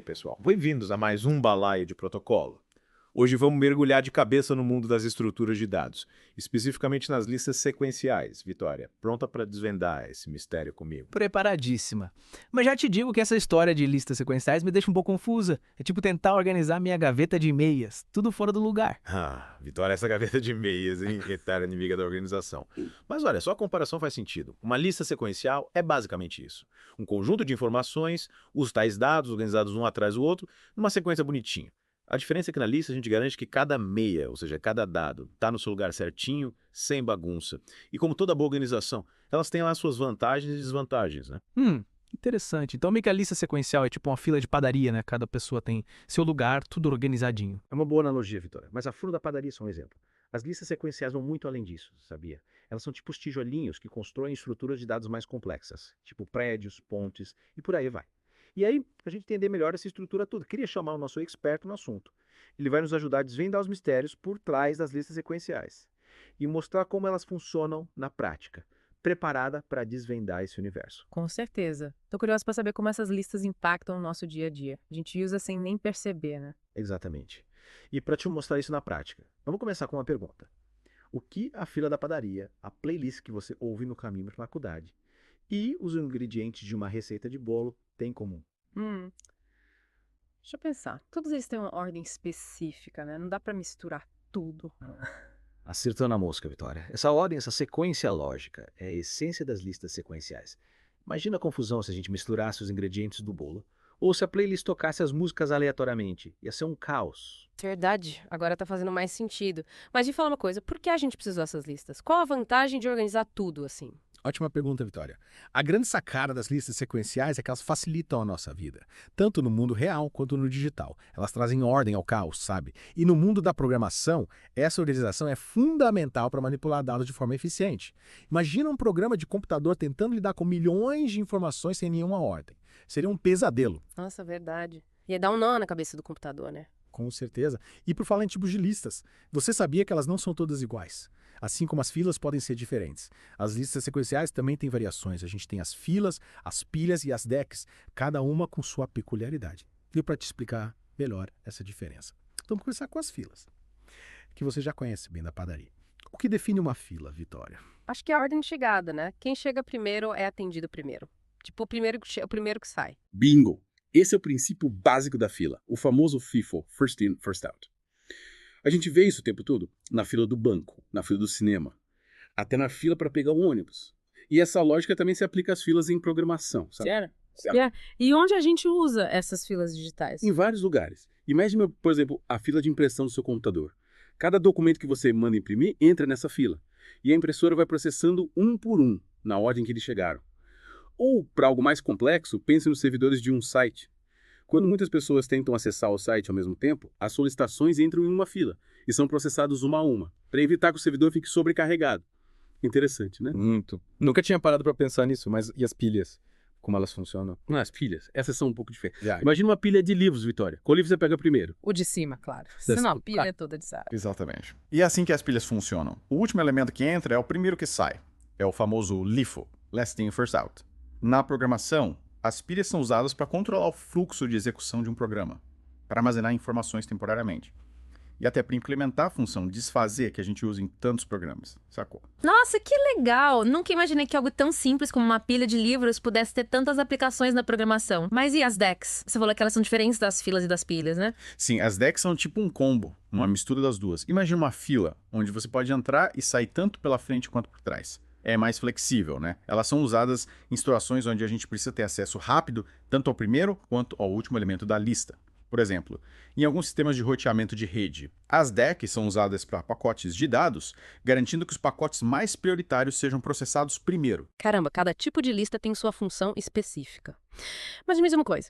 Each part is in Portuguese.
pessoal. Bem-vindos a mais um Balaio de Protocolo. Hoje vamos mergulhar de cabeça no mundo das estruturas de dados, especificamente nas listas sequenciais. Vitória, pronta para desvendar esse mistério comigo? Preparadíssima. Mas já te digo que essa história de listas sequenciais me deixa um pouco confusa. É tipo tentar organizar minha gaveta de e-mails, tudo fora do lugar. Ah, Vitória, essa gaveta de e-mails, hein? Eterna inimiga da organização. Mas olha, só a comparação faz sentido. Uma lista sequencial é basicamente isso. Um conjunto de informações, os tais dados organizados um atrás do outro, numa sequência bonitinha. A diferença é que na lista a gente garante que cada meia, ou seja, cada dado, está no seu lugar certinho, sem bagunça. E como toda boa organização, elas têm lá suas vantagens e desvantagens, né? Interessante. Então meio que a lista sequencial é tipo uma fila de padaria, né? Cada pessoa tem seu lugar, tudo organizadinho. É uma boa analogia, Vitória. Mas a fila da padaria é só um exemplo. As listas sequenciais vão muito além disso, sabia? Elas são tipo os tijolinhos que constroem estruturas de dados mais complexas, tipo prédios, pontes e por aí vai. E aí, pra gente entender melhor essa estrutura toda, queria chamar o nosso experto no assunto. Ele vai nos ajudar a desvendar os mistérios por trás das listas sequenciais e mostrar como elas funcionam na prática, preparada para desvendar esse universo. Com certeza. Tô curiosa para saber como essas listas impactam o nosso dia a dia. A gente usa sem nem perceber, né? Exatamente. E para te mostrar isso na prática, vamos começar com uma pergunta. O que a fila da padaria, a playlist que você ouve no caminho para a faculdade e os ingredientes de uma receita de bolo têm em comum? Hum, deixa eu pensar. Todos eles têm uma ordem específica, né? Não dá para misturar tudo. Acertou na mosca, Vitória. Essa ordem, essa sequência lógica é a essência das listas sequenciais. Imagina a confusão se a gente misturasse os ingredientes do bolo ou se a playlist tocasse as músicas aleatoriamente. Ia ser um caos. Verdade. Agora tá fazendo mais sentido. Mas me fala uma coisa, por que a gente precisou dessas listas? Qual a vantagem de organizar tudo assim? Ótima pergunta, Vitória. A grande sacada das listas sequenciais é que elas facilitam a nossa vida, tanto no mundo real quanto no digital. Elas trazem ordem ao caos, sabe? E no mundo da programação, essa organização é fundamental para manipular dados de forma eficiente. Imagina um programa de computador tentando lidar com milhões de informações sem nenhuma ordem. Seria um pesadelo. Nossa, verdade. Ia dar um nó na cabeça do computador, né? Com certeza. E por falar em tipos de listas, você sabia que elas não são todas iguais? Assim como as filas podem ser diferentes. As listas sequenciais também têm variações. A gente tem as filas, as pilhas e as decks, cada uma com sua peculiaridade. E para te explicar melhor essa diferença, vamos começar com as filas, que você já conhece bem da padaria. O que define uma fila, Vitória? Acho que é a ordem de chegada, né? Quem chega primeiro é atendido primeiro. Tipo, o primeiro que sai. Bingo! Esse é o princípio básico da fila, o famoso FIFO, First In, First Out. A gente vê isso o tempo todo na fila do banco, na fila do cinema, até na fila para pegar o ônibus. E essa lógica também se aplica às filas em programação, sabe? Sério? Certo. É. E onde a gente usa essas filas digitais? Em vários lugares. Imagine, por exemplo, a fila de impressão do seu computador. Cada documento que você manda imprimir entra nessa fila. E a impressora vai processando um por um, na ordem que eles chegaram. Ou, para algo mais complexo, pense nos servidores de um site. Quando muitas pessoas tentam acessar o site ao mesmo tempo, as solicitações entram em uma fila e são processadas uma a uma, para evitar que o servidor fique sobrecarregado. Interessante, né? Muito. Nunca tinha parado pra pensar nisso, mas e as pilhas? Como elas funcionam? As pilhas, essas são um pouco diferentes. Já. Imagina uma pilha de livros, Vitória. Qual livro você pega primeiro? O de cima, claro. Senão a pilha é toda de saco. Exatamente. E é assim que as pilhas funcionam. O último elemento que entra é o primeiro que sai. É o famoso LIFO, Last In, First Out. Na programação, as pilhas são usadas para controlar o fluxo de execução de um programa, para armazenar informações temporariamente. E até para implementar a função desfazer que a gente usa em tantos programas, sacou? Nossa, que legal! Nunca imaginei que algo tão simples como uma pilha de livros pudesse ter tantas aplicações na programação. Mas e as decks? Você falou que elas são diferentes das filas e das pilhas, né? Sim, as decks são tipo um combo, uma mistura das duas. Imagina uma fila, onde você pode entrar e sair tanto pela frente quanto por trás. É mais flexível, né? Elas são usadas em situações onde a gente precisa ter acesso rápido, tanto ao primeiro quanto ao último elemento da lista. Por exemplo, em alguns sistemas de roteamento de rede, as decks são usadas para pacotes de dados, garantindo que os pacotes mais prioritários sejam processados primeiro. Caramba, cada tipo de lista tem sua função específica. Mas me diz uma coisa,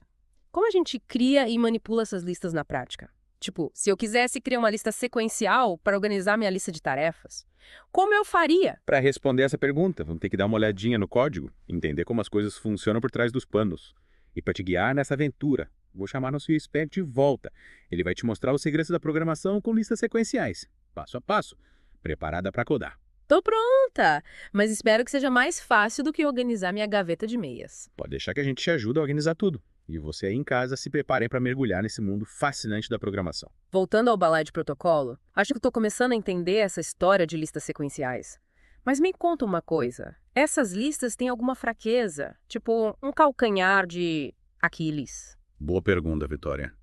como a gente cria e manipula essas listas na prática? Tipo, se eu quisesse criar uma lista sequencial para organizar minha lista de tarefas, como eu faria? Para responder essa pergunta, vamos ter que dar uma olhadinha no código, entender como as coisas funcionam por trás dos panos. E para te guiar nessa aventura, vou chamar nosso expert de volta. Ele vai te mostrar os segredos da programação com listas sequenciais, passo a passo, preparada para codar. Tô pronta! Mas espero que seja mais fácil do que organizar minha gaveta de meias. Pode deixar que a gente te ajuda a organizar tudo. E você aí em casa se preparem para mergulhar nesse mundo fascinante da programação. Voltando ao balaio de protocolo, acho que estou começando a entender essa história de listas sequenciais. Mas me conta uma coisa, essas listas têm alguma fraqueza? Tipo, um calcanhar de Aquiles? Boa pergunta, Vitória.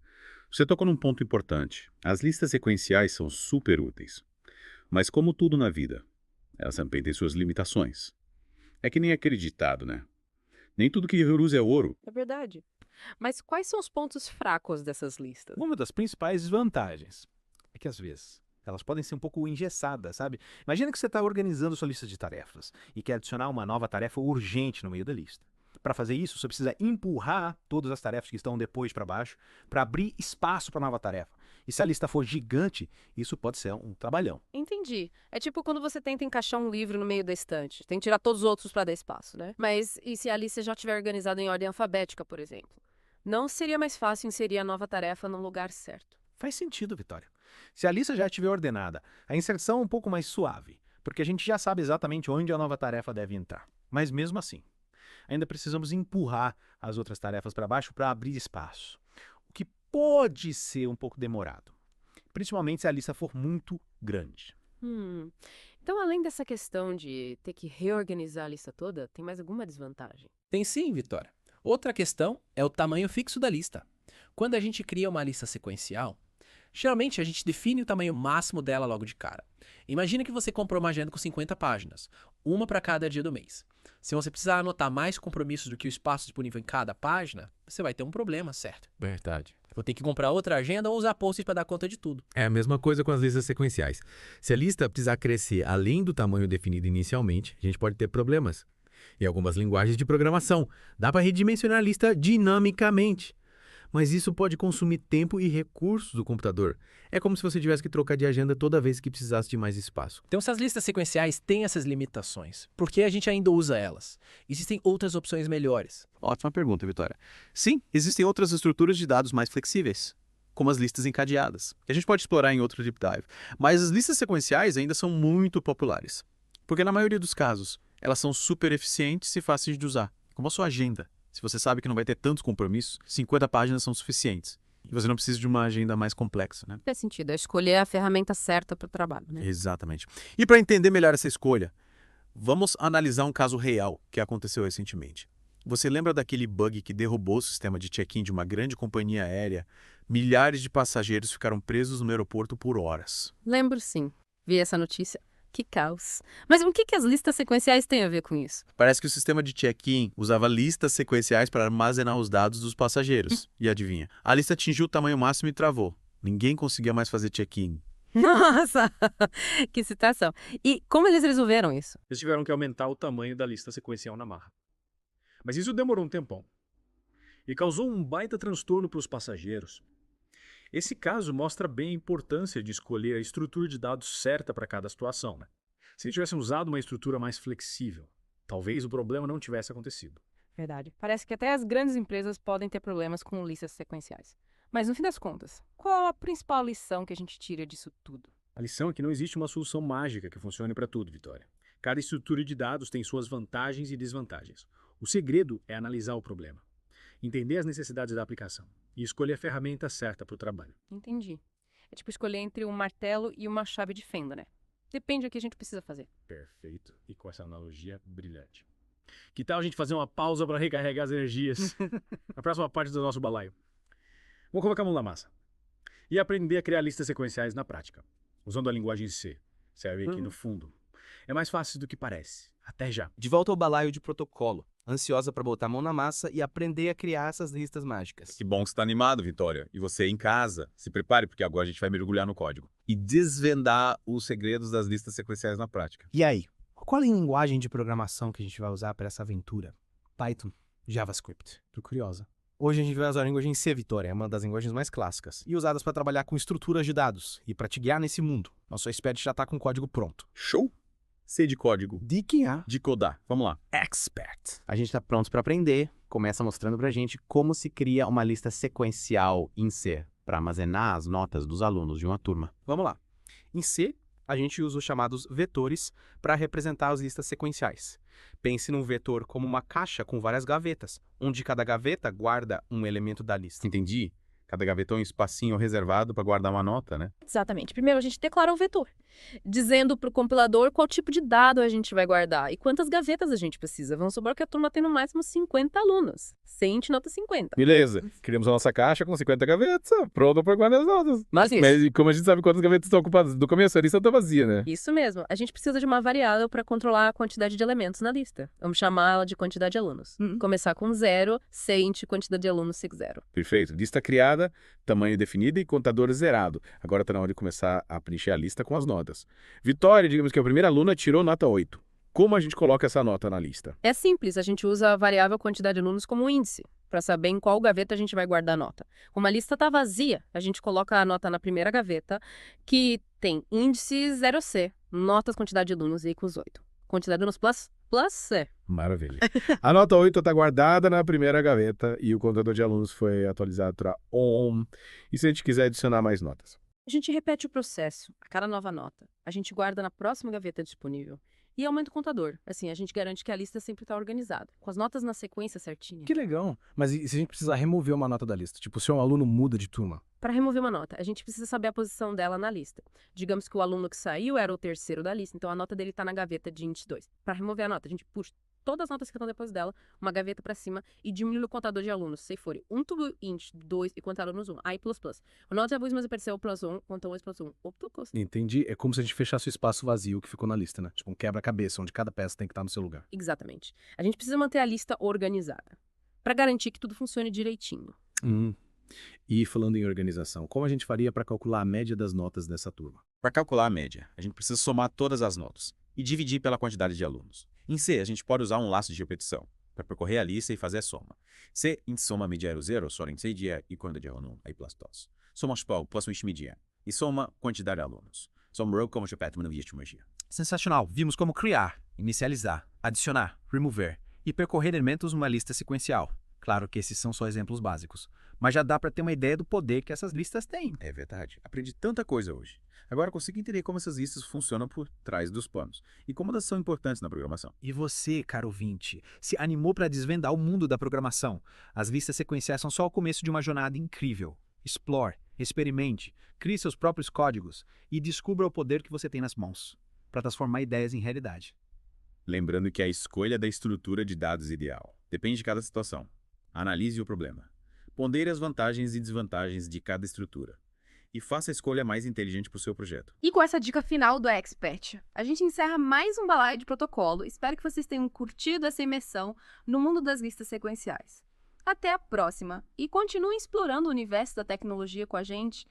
Você tocou num ponto importante. As listas sequenciais são super úteis. Mas como tudo na vida, elas também têm suas limitações. É que nem aquele ditado, né? Nem tudo que reluz é ouro. É verdade. Mas quais são os pontos fracos dessas listas? Uma das principais desvantagens é que, às vezes, elas podem ser um pouco engessadas, sabe? Imagina que você está organizando sua lista de tarefas e quer adicionar uma nova tarefa urgente no meio da lista. Para fazer isso, você precisa empurrar todas as tarefas que estão depois para baixo para abrir espaço para a nova tarefa. E se a lista for gigante, isso pode ser um trabalhão. Entendi. É tipo quando você tenta encaixar um livro no meio da estante. Tem que tirar todos os outros para dar espaço, né? Mas e se a lista já estiver organizada em ordem alfabética, por exemplo? Não seria mais fácil inserir a nova tarefa no lugar certo? Faz sentido, Vitória. Se a lista já estiver ordenada, a inserção é um pouco mais suave, porque a gente já sabe exatamente onde a nova tarefa deve entrar. Mas mesmo assim, ainda precisamos empurrar as outras tarefas para baixo para abrir espaço, o que pode ser um pouco demorado, principalmente se a lista for muito grande. Então, além dessa questão de ter que reorganizar a lista toda, tem mais alguma desvantagem? Tem sim, Vitória. Outra questão é o tamanho fixo da lista. Quando a gente cria uma lista sequencial, geralmente a gente define o tamanho máximo dela logo de cara. Imagina que você comprou uma agenda com 50 páginas, uma para cada dia do mês. Se você precisar anotar mais compromissos do que o espaço disponível em cada página, você vai ter um problema, certo? Verdade. Vou ter que comprar outra agenda ou usar post-it para dar conta de tudo. É a mesma coisa com as listas sequenciais. Se a lista precisar crescer além do tamanho definido inicialmente, a gente pode ter problemas. Em algumas linguagens de programação, dá para redimensionar a lista dinamicamente. Mas isso pode consumir tempo e recursos do computador. É como se você tivesse que trocar de agenda toda vez que precisasse de mais espaço. Então, se as listas sequenciais têm essas limitações, por que a gente ainda usa elas? Existem outras opções melhores. Ótima pergunta, Vitória. Sim, existem outras estruturas de dados mais flexíveis, como as listas encadeadas, que a gente pode explorar em outro deep dive. Mas as listas sequenciais ainda são muito populares, porque na maioria dos casos, elas são super eficientes e fáceis de usar, como a sua agenda. Se você sabe que não vai ter tantos compromissos, 50 páginas são suficientes. E você não precisa de uma agenda mais complexa, né? Faz sentido, é escolher a ferramenta certa para o trabalho, né? Exatamente. E para entender melhor essa escolha, vamos analisar um caso real que aconteceu recentemente. Você lembra daquele bug que derrubou o sistema de check-in de uma grande companhia aérea? Milhares de passageiros ficaram presos no aeroporto por horas. Lembro sim. Vi essa notícia. Que caos. Mas o que as listas sequenciais têm a ver com isso? Parece que o sistema de check-in usava listas sequenciais para armazenar os dados dos passageiros. E adivinha? A lista atingiu o tamanho máximo e travou. Ninguém conseguia mais fazer check-in. Nossa, que situação. E como eles resolveram isso? Eles tiveram que aumentar o tamanho da lista sequencial na marra. Mas isso demorou um tempão. E causou um baita transtorno para os passageiros. Esse caso mostra bem a importância de escolher a estrutura de dados certa para cada situação, né? Se eles tivessem usado uma estrutura mais flexível, talvez o problema não tivesse acontecido. Verdade. Parece que até as grandes empresas podem ter problemas com listas sequenciais. Mas no fim das contas, qual a principal lição que a gente tira disso tudo? A lição é que não existe uma solução mágica que funcione para tudo, Vitória. Cada estrutura de dados tem suas vantagens e desvantagens. O segredo é analisar o problema, entender as necessidades da aplicação e escolher a ferramenta certa para o trabalho. Entendi. É tipo escolher entre um martelo e uma chave de fenda, né? Depende do que a gente precisa fazer. Perfeito. E com essa analogia brilhante. Que tal a gente fazer uma pausa para recarregar as energias na próxima parte do nosso balaio? Vamos colocar a mão na massa e aprender a criar listas sequenciais na prática, usando a linguagem C. Serve aqui no fundo. É mais fácil do que parece. Até já. De volta ao balaio de protocolo, ansiosa para botar a mão na massa e aprender a criar essas listas mágicas. Que bom que você está animado, Vitória. E você em casa, se prepare, porque agora a gente vai mergulhar no código e desvendar os segredos das listas sequenciais na prática. E aí, qual é a linguagem de programação que a gente vai usar para essa aventura? Python, JavaScript. Tô curiosa. Hoje a gente vai usar a linguagem C, Vitória, é uma das linguagens mais clássicas e usadas para trabalhar com estruturas de dados e para te guiar nesse mundo. Nosso expert já está com o código pronto. Show? C de código. De quem é? De codar. Vamos lá. Expert. A gente está pronto para aprender. Começa mostrando para a gente como se cria uma lista sequencial em C para armazenar as notas dos alunos de uma turma. Vamos lá. Em C, A gente usa os chamados vetores para representar as listas sequenciais. Pense num vetor como uma caixa com várias gavetas, onde cada gaveta guarda um elemento da lista. Entendi. Cada gaveta é um espacinho reservado para guardar uma nota, né? Exatamente. Primeiro a gente declara o vetor, dizendo para o compilador qual tipo de dado a gente vai guardar e quantas gavetas a gente precisa. Vamos supor que a turma tem no máximo 50 alunos. Se a gente nota 50. Beleza. Criamos a nossa caixa com 50 gavetas, pronto para guardar as notas. Mas isso. Mas como a gente sabe quantas gavetas estão ocupadas do começo, a lista está vazia, né? Isso mesmo. A gente precisa de uma variável para controlar a quantidade de elementos na lista. Vamos chamá-la de quantidade de alunos. Começar com 0, sente quantidade de alunos sig 0. Perfeito. Lista criada, tamanho definido e contador zerado. Agora está na hora de começar a preencher a lista com as notas. Vitória, digamos que a primeira aluna tirou nota 8. Como a gente coloca essa nota na lista? É simples, a gente usa a variável quantidade de alunos como índice, para saber em qual gaveta a gente vai guardar a nota. Como a lista está vazia, a gente coloca a nota na primeira gaveta, que tem índice 0C, notas quantidade de alunos iguals 8. Quantidade de alunos plus C. Maravilha. A nota 8 está guardada na primeira gaveta e o contador de alunos foi atualizado para ON. E se a gente quiser adicionar mais notas? A gente repete o processo, a cada nova nota. A gente guarda na próxima gaveta disponível. E aumenta o contador. Assim, a gente garante que a lista sempre está organizada, com as notas na sequência certinha. Que legal. Mas e se a gente precisar remover uma nota da lista? Tipo, se um aluno muda de turma? Para remover uma nota, a gente precisa saber a posição dela na lista. Digamos que o aluno que saiu era o terceiro da lista, então a nota dele está na gaveta de índice 2. Para remover a nota, a gente puxa todas as notas que estão depois dela, uma gaveta para cima e diminui o contador de alunos. Se for 1 tudo índice 2 e contar alunos 1. Aí plus plus. O nota avuz mais apareceu plus 1, conta 1 plus 1. Entendi. É como se a gente fechasse o espaço vazio que ficou na lista, né? Tipo um quebra-cabeça, onde cada peça tem que estar no seu lugar. Exatamente. A gente precisa manter a lista organizada, para garantir que tudo funcione direitinho. E falando em organização, como a gente faria para calcular a média das notas dessa turma? Para calcular a média, a gente precisa somar todas as notas e dividir pela quantidade de alunos. Em C, a gente pode usar um laço de repetição para percorrer a lista e fazer a soma. Se in soma mediare 0, sorin se dia e quando de aluno, aí plus tos. Soma spal plus um media e soma quantidade de alunos. Soma row como chapéu no magia. Sensacional. Vimos como criar, inicializar, adicionar, remover e percorrer elementos numa lista sequencial. Claro que esses são só exemplos básicos, mas já dá para ter uma ideia do poder que essas listas têm. É verdade. Aprendi tanta coisa hoje. Agora consigo entender como essas listas funcionam por trás dos panos e como elas são importantes na programação. E você, caro ouvinte, se animou para desvendar o mundo da programação? As listas sequenciais são só o começo de uma jornada incrível. Explore, experimente, crie seus próprios códigos e descubra o poder que você tem nas mãos para transformar ideias em realidade. Lembrando que a escolha da estrutura de dados ideal depende de cada situação. Analise o problema. Pondere as vantagens e desvantagens de cada estrutura. E faça a escolha mais inteligente para o seu projeto. E com essa dica final do Expert, a gente encerra mais um Balaio de Protocolo. Espero que vocês tenham curtido essa imersão no mundo das listas sequenciais. Até a próxima! E continuem explorando o universo da tecnologia com a gente.